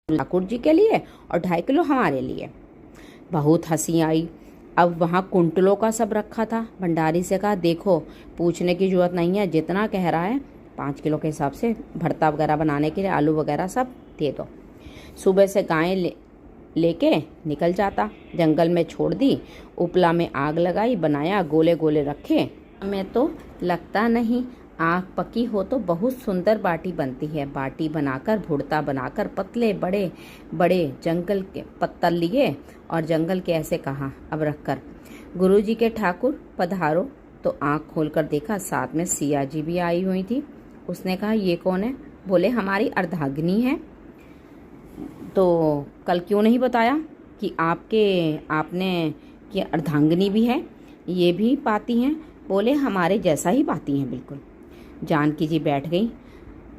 ठाकुर जी के लिए और 2.5 किलो हमारे लिए। बहुत हंसी आई। अब वहाँ कुंटलों का सब रखा था। भंडारी से कहा, देखो पूछने की जरूरत नहीं है, जितना कह रहा है 5 किलो के हिसाब से भरता वगैरह बनाने के लिए आलू वगैरह सब दे दो। सुबह से गायें लेके निकल जाता, जंगल में छोड़ दी, उपला में आग लगाई, बनाया, गोले गोले रखे। हमें तो लगता नहीं, आग पकी हो तो बहुत सुंदर बाटी बनती है। बाटी बनाकर, भुड़ता बनाकर, पतले बड़े बड़े जंगल के पत्तल लिए और जंगल के ऐसे कहा अब रखकर, गुरुजी के ठाकुर पधारो। तो आँख खोलकर देखा, साथ में सिया जी भी आई हुई थी। उसने कहा, ये कौन है? बोले, हमारी अर्धांगिनी है। तो कल क्यों नहीं बताया कि आपने कि अर्धांगिनी भी है, ये भी पाती हैं? बोले, हमारे जैसा ही पाती हैं बिल्कुल। जानकी जी बैठ गई,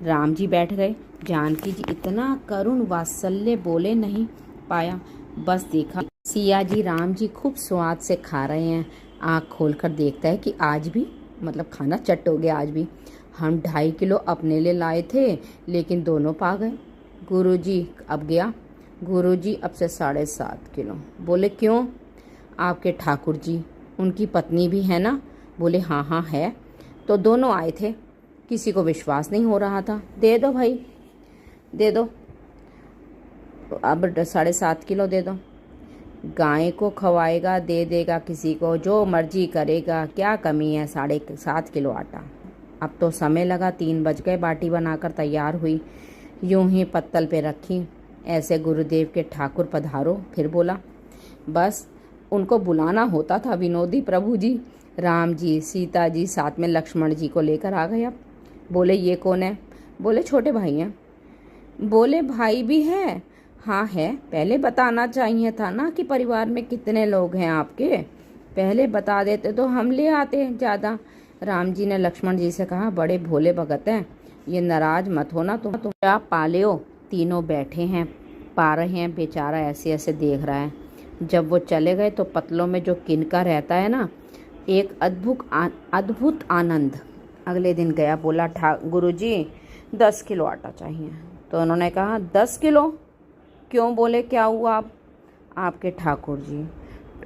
राम जी बैठ गए। जानकी जी इतना करुण वात्सल्य बोले नहीं पाया, बस देखा सिया जी राम जी खूब स्वाद से खा रहे हैं। आँख खोलकर देखता है कि आज भी मतलब खाना चट हो गया। आज भी हम 2.5 किलो अपने लिए लाए थे, लेकिन दोनों पा गए। गुरुजी अब गया, गुरुजी अब से 7.5 किलो। बोले, क्यों? आपके ठाकुर जी, उनकी पत्नी भी है ना? बोले, हाँ हाँ है। तो दोनों आए थे, किसी को विश्वास नहीं हो रहा था। दे दो भाई, दे दो, अब 7.5 किलो दे दो। गाय को खवाएगा, दे देगा किसी को, जो मर्जी करेगा, क्या कमी है? 7.5 किलो आटा। अब तो समय लगा, 3 बज गए। बाटी बनाकर तैयार हुई, यूं ही पत्तल पे रखी। ऐसे गुरुदेव के ठाकुर पधारो। फिर बोला, बस उनको बुलाना होता था विनोदी प्रभु जी। राम जी, सीता जी, साथ में लक्ष्मण जी को लेकर आ गए। अब बोले, ये कौन है? बोले, छोटे भाई हैं। बोले, भाई भी है? हाँ है। पहले बताना चाहिए था ना कि परिवार में कितने लोग हैं आपके। पहले बता देते तो हम ले आते ज़्यादा। राम जी ने लक्ष्मण जी से कहा, बड़े भोले भगत हैं, ये नाराज मत होना, तुम क्या पाले हो? तीनों बैठे हैं, पा रहे हैं। बेचारा ऐसे ऐसे देख रहा है। जब वो चले गए तो पतलों में जो किनका रहता है ना, एक अद्भुत आनंद। अगले दिन गया, बोला, गुरुजी 10 किलो आटा चाहिए। तो उन्होंने कहा, 10 किलो क्यों? बोले, क्या हुआ? आपके ठाकुर जी,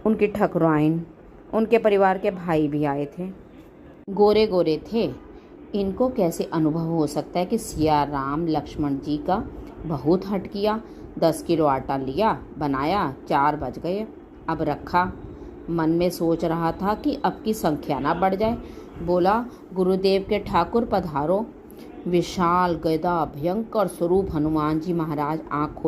उनकी ठकुराइन, उनके परिवार के भाई भी आए थे, गोरे गोरे थे। इनको कैसे अनुभव हो सकता है कि सिया राम लक्ष्मण जी का बहुत हट किया। 10 किलो आटा लिया, बनाया, 4 बज गए। अब रखा, मन में सोच रहा था कि अब की संख्या ना बढ़ जाए। बोला, गुरुदेव के ठाकुर पधारो। विशाल गदा भयंकर स्वरूप हनुमान जी महाराज आँख खोल